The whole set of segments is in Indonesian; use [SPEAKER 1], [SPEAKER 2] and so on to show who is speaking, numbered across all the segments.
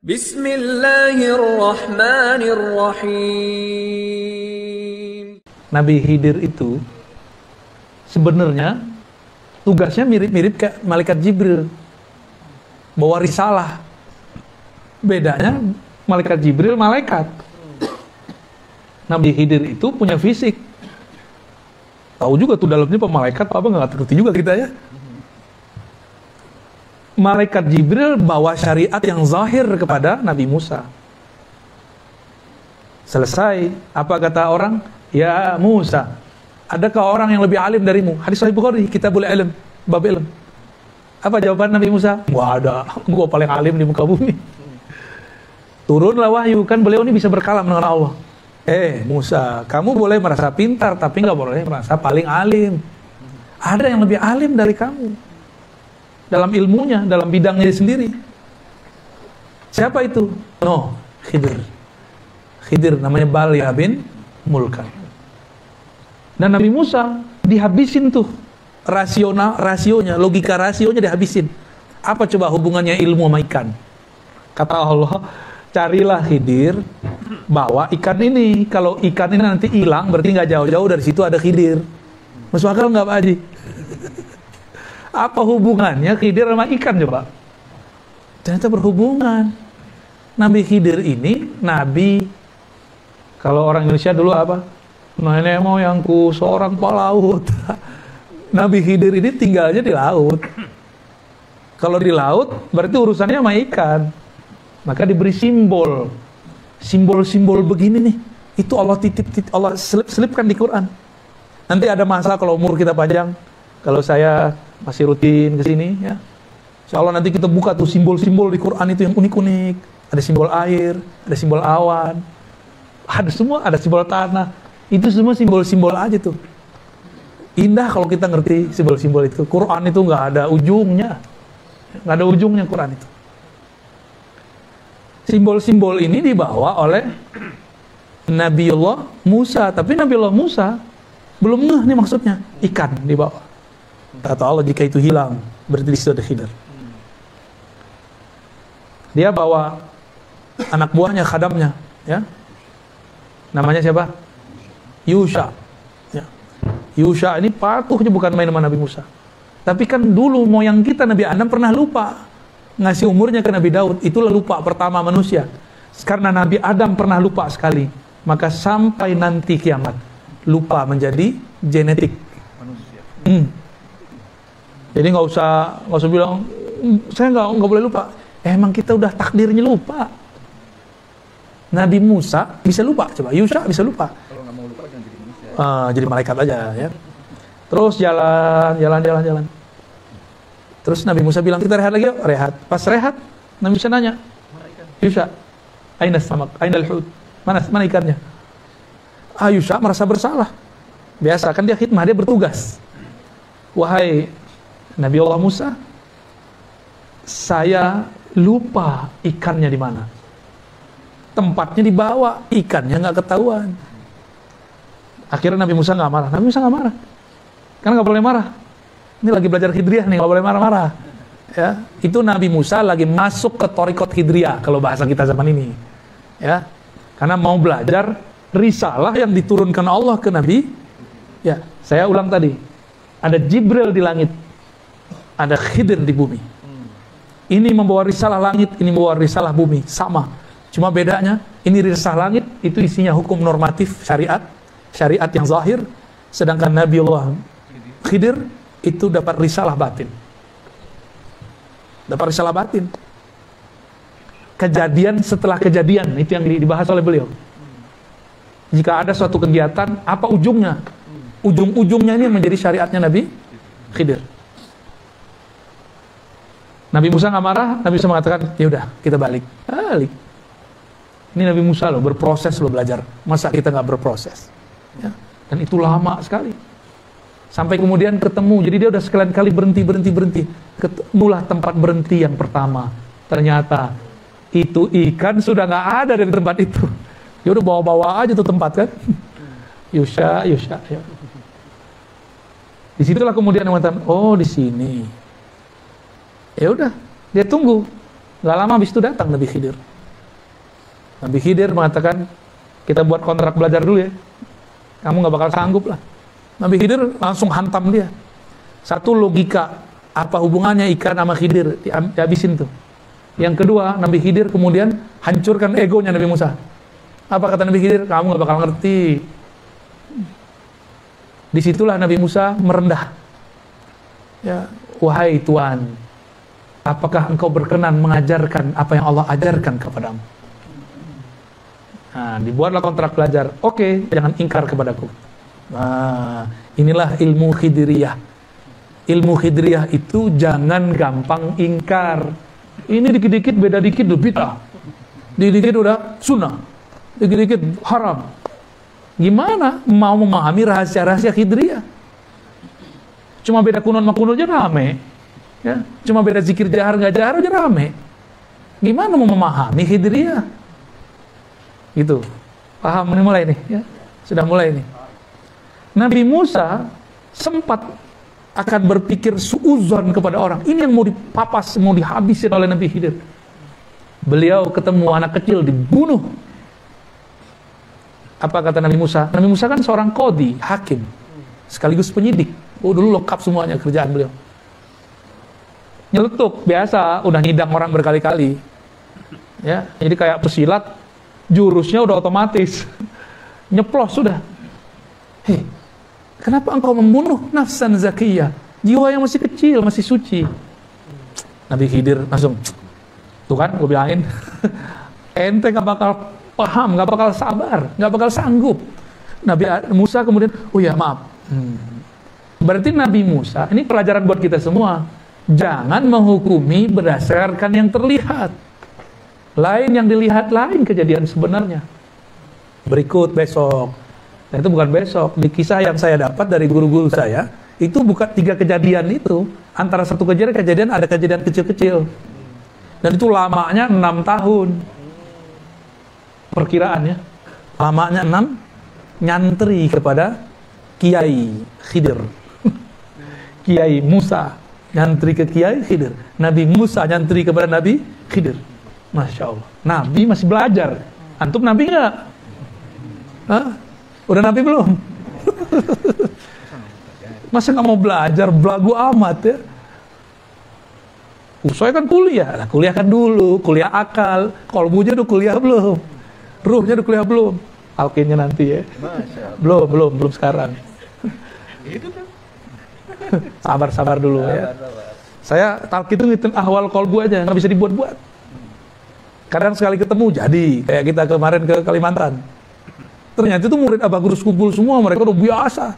[SPEAKER 1] Bismillahirrahmanirrahim.
[SPEAKER 2] Nabi Khidir itu sebenarnya tugasnya mirip-mirip kayak malaikat Jibril, bawa risalah. Bedanya malaikat Jibril malaikat. Nabi Khidir itu punya fisik. Tahu juga tuh dalamnya pemalaikat apa nggak ngerti juga kita ya. Malaikat Jibril bawa syariat yang zahir kepada Nabi Musa. Selesai, apa kata orang? Ya Musa, adakah orang yang lebih alim darimu? Hadis Sahih Bukhari, kita boleh ilm, bab ilm. Apa jawaban Nabi Musa? Nggak ada, gua paling alim di muka bumi. Turunlah wahyu, kan beliau ini bisa berkalam dengan Allah. Musa, kamu boleh merasa pintar, tapi nggak boleh merasa paling alim. Ada yang lebih alim dari kamu dalam ilmunya, dalam bidangnya sendiri. Siapa itu? Khidir. Khidir namanya Balya bin Mulkan. Dan Nabi Musa dihabisin tuh rasionya, logika rasionya dihabisin. Apa coba hubungannya ilmu sama ikan? Kata Allah, carilah Khidir, bawa ikan ini. Kalau ikan ini nanti hilang, berarti nggak jauh-jauh dari situ ada Khidir. Masuk akal nggak Pak Haji? Apa hubungannya Khidir sama ikan coba? Ternyata berhubungan. Nabi Khidir ini nabi, kalau orang Indonesia dulu apa? Nenek moyangku seorang pelaut. Nabi Khidir ini tinggalnya di laut. Kalau di laut berarti urusannya sama ikan. Maka diberi simbol. Simbol-simbol begini nih. Itu Allah Allah selipkan di Quran. Nanti ada masa kalau umur kita panjang, kalau saya masih rutin ke sini ya, insya Allah nanti kita buka tuh simbol-simbol di Quran itu yang unik-unik. Ada simbol air, ada simbol awan, ada semua, ada simbol tanah. Itu semua simbol-simbol aja tuh. Indah kalau kita ngerti simbol-simbol itu. Quran itu nggak ada ujungnya, nggak ada ujungnya Quran itu. Simbol-simbol ini dibawa oleh Nabiullah Musa, tapi Nabiullah Musa belum ngeh nih maksudnya. Ikan dibawa. Kata Allah, jika itu hilang, berarti di situ ada Khidir. Dia bawa anak buahnya, khadamnya, ya. Namanya siapa? Yusha. Ya. Yusha ini patuhnya bukan main sama Nabi Musa. Tapi kan dulu moyang kita Nabi Adam pernah lupa ngasih umurnya ke Nabi Daud. Itulah lupa pertama manusia. Karena Nabi Adam pernah lupa sekali, maka sampai nanti kiamat lupa menjadi genetik manusia. Jadi nggak usah bilang saya nggak boleh lupa. Emang kita udah takdirnya lupa. Nabi Musa bisa lupa, coba Yusha bisa lupa.
[SPEAKER 3] Kalau nggak mau lupa jangan jadi manusia.
[SPEAKER 2] Jadi malaikat aja ya. Terus jalan. Terus Nabi Musa bilang kita rehat lagi yuk, rehat. Pas rehat, Nabi Musa nanya, Yusha, aina samak, aina al-hud, mana ikannya? Yusha merasa bersalah. Biasa kan dia khidmah, dia bertugas. Wahai Nabi Allah Musa, saya lupa ikannya di mana. Tempatnya dibawa, ikannya nggak ketahuan. Akhirnya Nabi Musa nggak marah. Nabi Musa nggak marah, karena nggak boleh marah. Ini lagi belajar Khidriyah nih, nggak boleh marah-marah. Ya, itu Nabi Musa lagi masuk ke Thariqat Khidriyah kalau bahasa kita zaman ini. Ya, karena mau belajar risalah yang diturunkan Allah ke Nabi. Ya, saya ulang tadi, ada Jibril di langit, ada Khidir di bumi. Ini membawa risalah langit, ini membawa risalah bumi, sama. Cuma bedanya, ini risalah langit itu isinya hukum normatif syariat yang zahir, sedangkan Nabiullah Khidir itu dapat risalah batin. Dapat risalah batin. Kejadian setelah kejadian, itu yang dibahas oleh beliau. Jika ada suatu kegiatan, apa ujungnya? Ujung-ujungnya ini menjadi syariatnya Nabi Khidir. Nabi Musa nggak marah, Nabi Musa mengatakan, ya udah kita balik. Ini Nabi Musa loh, berproses loh belajar. Masa kita nggak berproses? Ya. Dan itu lama sekali. Sampai kemudian ketemu, jadi dia udah sekalian kali berhenti. Ketemulah tempat berhenti yang pertama. Ternyata itu ikan sudah nggak ada dari tempat itu. Ya udah bawa-bawa aja tuh tempat kan. Yusha. Ya. Disitulah kemudian mengatakan, oh di sini. Ya udah, dia tunggu. Gak lama habis itu datang Nabi Khidir. Nabi Khidir mengatakan, kita buat kontrak belajar dulu ya. Kamu gak bakal sanggup lah. Nabi Khidir langsung hantam dia. Satu, logika. Apa hubungannya ikan sama Khidir? Dihabisin tuh. Yang kedua, Nabi Khidir kemudian hancurkan egonya Nabi Musa. Apa kata Nabi Khidir? Kamu gak bakal ngerti. Disitulah Nabi Musa merendah. Ya, wahai Tuhan, apakah engkau berkenan mengajarkan apa yang Allah ajarkan kepadamu? Nah, dibuatlah kontrak belajar. Oke, jangan ingkar kepadaku. Nah, inilah ilmu Khidiriyah. Ilmu Khidiriyah itu jangan gampang ingkar. Ini dikit-dikit beda dikit udah bid'ah. Dikit-dikit udah sunnah. Dikit-dikit haram. Gimana mau memahami rahasia-rahasia Khidiriyah? Cuma beda kunut sama kunut aja rame. Ya, cuma beda zikir jahar nggak jahar aja rame. Gimana mau memahami Khidiriyah? Gitu. Paham ini mulai nih, ya. Sudah mulai nih. Nabi Musa sempat akan berpikir suuzon kepada orang. Ini yang mau dipapas, mau dihabisin oleh Nabi Khidir. Beliau ketemu anak kecil dibunuh. Apa kata Nabi Musa? Nabi Musa kan seorang qadhi, hakim, sekaligus penyidik. Oh, dulu lengkap semuanya kerjaan beliau. Nyeletuk, biasa, udah nyidang orang berkali-kali. Ya, jadi kayak pesilat, jurusnya udah otomatis. Nyeplos sudah. Hei, kenapa engkau membunuh nafsan zakiyah? Jiwa yang masih kecil, masih suci. Nabi Khidir langsung, tuh kan, gue bilangin. Ente gak bakal paham, gak bakal sabar, gak bakal sanggup. Nabi Musa kemudian, oh ya maaf. Berarti Nabi Musa, ini pelajaran buat kita semua. Jangan menghukumi berdasarkan yang terlihat. Lain yang dilihat, lain kejadian sebenarnya. Berikut besok. Dan itu bukan besok. Di kisah yang saya dapat dari guru-guru saya, itu bukan 3 kejadian itu. Antara satu kejadian ada kejadian kecil-kecil. Dan itu lamanya 6 tahun. Perkiraannya. Lamanya 6, nyantri kepada Kiai Khidir. Kiai Musa nyantri ke Kiai Khidir. Nabi Musa nyantri kepada Nabi Khidir. Masya Allah. Nabi masih belajar. Antum Nabi nggak? Hah? Udah Nabi belum? Masa nggak mau belajar? Belagu amat ya. Saya kan kuliah. Nah, kuliah kan dulu. Kuliah akal. Kolbunya udah kuliah belum? Ruhnya udah kuliah belum? Alkinnya nanti ya. Belum sekarang. Itu tuh. Sabar dulu ya. Saya talqin itu ngitung ahwal kolbu aja, nggak bisa dibuat-buat. Kadang sekali ketemu jadi, kayak kita kemarin ke Kalimantan. Ternyata itu murid Abah Gurus kumpul semua, mereka udah biasa.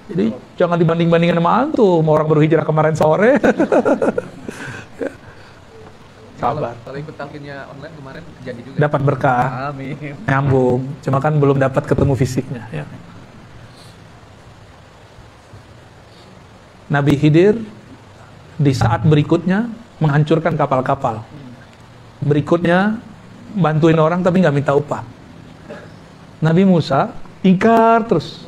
[SPEAKER 2] Jadi jangan dibanding-bandingkan sama antum, orang baru hijrah kemarin sore. Sabar.
[SPEAKER 1] Kalau ikut talqinnya online kemarin jadi juga.
[SPEAKER 2] Dapat berkah.
[SPEAKER 1] Amin.
[SPEAKER 2] Nyambung, cuma kan belum dapat ketemu fisiknya ya. Nabi Khidir di saat berikutnya menghancurkan kapal-kapal. Berikutnya bantuin orang tapi nggak minta upah. Nabi Musa ingkar terus.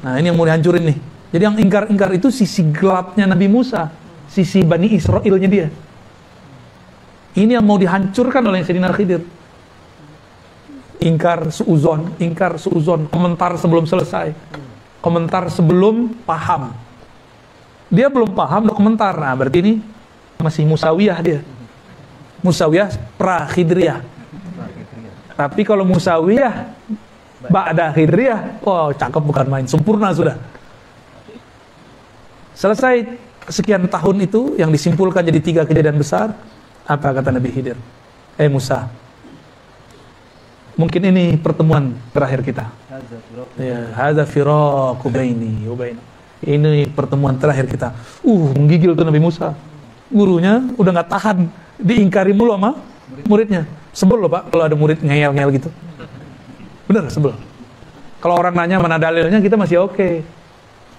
[SPEAKER 2] Nah ini yang mau dihancurin nih. Jadi yang ingkar-ingkar itu sisi gelapnya Nabi Musa, sisi Bani Israilnya dia. Ini yang mau dihancurkan oleh Sayyidina Khidir. Ingkar suuzon, komentar sebelum selesai, komentar sebelum paham. Dia belum paham udah komentar. Nah berarti ini masih Musawiyah dia. Musawiyah pra-Khidriyah. Tapi kalau Musawiyah ba'da Khidriyah, oh cakep bukan main, sempurna sudah. Selesai sekian tahun itu yang disimpulkan jadi 3 kejadian besar. Apa kata Nabi Khidir? Musa, mungkin ini pertemuan terakhir kita. Ya, hadza firaqu baini wa baina. Ini pertemuan terakhir kita. Menggigil tuh Nabi Musa. Gurunya udah nggak tahan, diingkari mulu sama muridnya. Sebel loh Pak, kalau ada murid ngeyel-ngeyel gitu. Bener, sebel. Kalau orang nanya mana dalilnya, kita masih oke.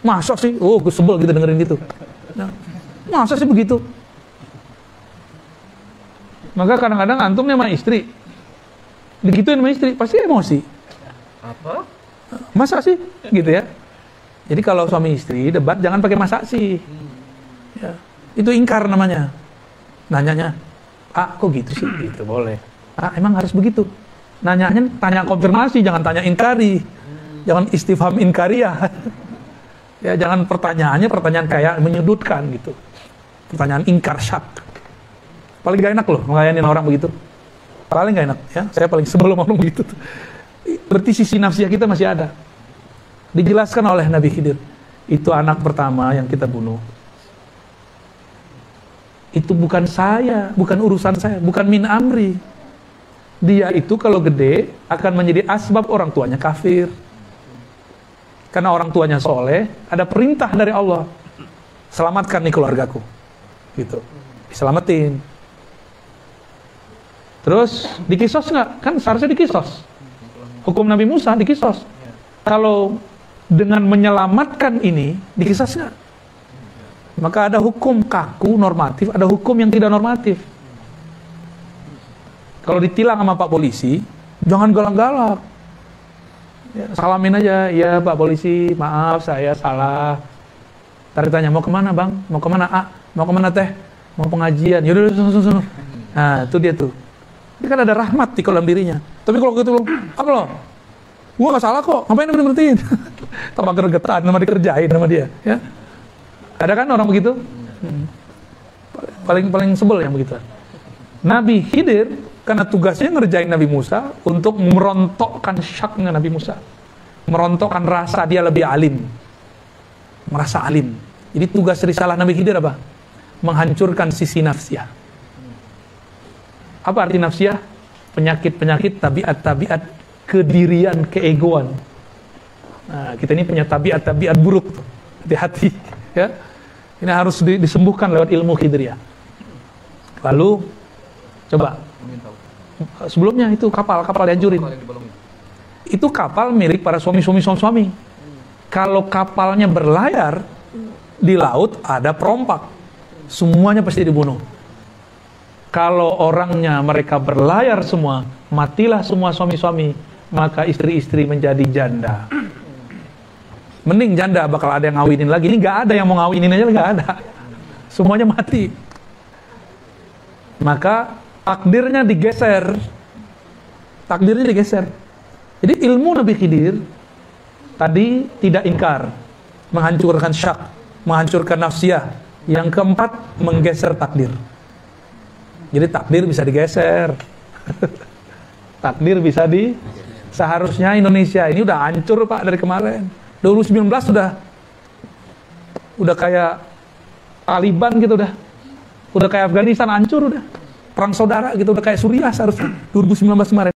[SPEAKER 2] Masa sih? Gue sebel gitu dengerin gitu. Nah, masa sih begitu? Maka kadang-kadang antum nih sama istri, digituin sama istri, pasti emosi.
[SPEAKER 1] Apa?
[SPEAKER 2] Masa sih? Gitu ya. Jadi kalau suami istri debat jangan pakai masa sih. Ya. Itu ingkar namanya. Nanyanya, kok gitu sih? Gitu boleh. Emang harus begitu. Nanyanya tanya konfirmasi, jangan tanya inkari. Jangan istifham inkariyah. Ya, jangan pertanyaannya pertanyaan kayak menyudutkan gitu. Pertanyaan ingkar syak. Paling gak enak loh ngelayanin orang begitu. Paling gak enak ya. Saya paling sebelum orang begitu tuh. Berarti sisi nafsiyah kita masih ada. Dijelaskan oleh Nabi Khidir. Itu anak pertama yang kita bunuh. Itu bukan saya, bukan urusan saya, bukan min amri. Dia itu kalau gede akan menjadi asbab orang tuanya kafir. Karena orang tuanya soleh, ada perintah dari Allah. Selamatkan nih keluargaku. Gitu. Diselamatin. Terus dikisos nggak? Kan seharusnya dikisos. Hukum Nabi Musa dikisos. Kalau dengan menyelamatkan ini dikisos nggak? Maka ada hukum kaku normatif, ada hukum yang tidak normatif. Kalau ditilang sama Pak Polisi, jangan galak-galak. Ya, salamin aja, ya Pak Polisi, maaf saya salah. Ntar ditanya, mau kemana Bang? Mau kemana Mau kemana Teh? Mau pengajian? Yaudah, sono. Nah, itu dia tuh. Dia kan ada rahmat di kolam dirinya. Tapi kalau gitu, apa lo? Gua gak salah kok, ngapain berhentiin? Tambah gregetan, nama dikerjain sama dia. Ya. Ada kan orang begitu? Paling sebel yang begitu. Nabi Khidir karena tugasnya ngerjain Nabi Musa untuk merontokkan syaknya Nabi Musa, merontokkan rasa dia lebih alim, merasa alim. Jadi tugas risalah Nabi Khidir apa? Menghancurkan sisi nafsiyah. Apa arti nafsiyah? Penyakit-penyakit, tabiat-tabiat kedirian, keegoan. Nah, kita ini punya tabiat-tabiat buruk. Hati-hati. Ya, ini harus disembuhkan lewat ilmu Khidriyah. Lalu coba sebelumnya itu kapal dihancurin. Itu kapal milik para suami. Kalau kapalnya berlayar di laut ada perompak, semuanya pasti dibunuh. Kalau orangnya mereka berlayar semua, matilah semua suami-suami, maka istri-istri menjadi janda. Mending janda bakal ada yang ngawinin lagi. Ini gak ada yang mau ngawinin aja, gak ada. Semuanya mati. Maka takdirnya digeser. Jadi ilmu Nabi Khidir tadi tidak ingkar, menghancurkan syak, menghancurkan nafsiyah. Yang keempat, menggeser takdir. Jadi takdir bisa digeser. Takdir bisa seharusnya Indonesia ini udah hancur Pak dari kemarin. 2019 udah kayak Taliban gitu udah kayak Afghanistan hancur udah. Perang saudara gitu udah kayak Suriah seharusnya 2019 kemarin.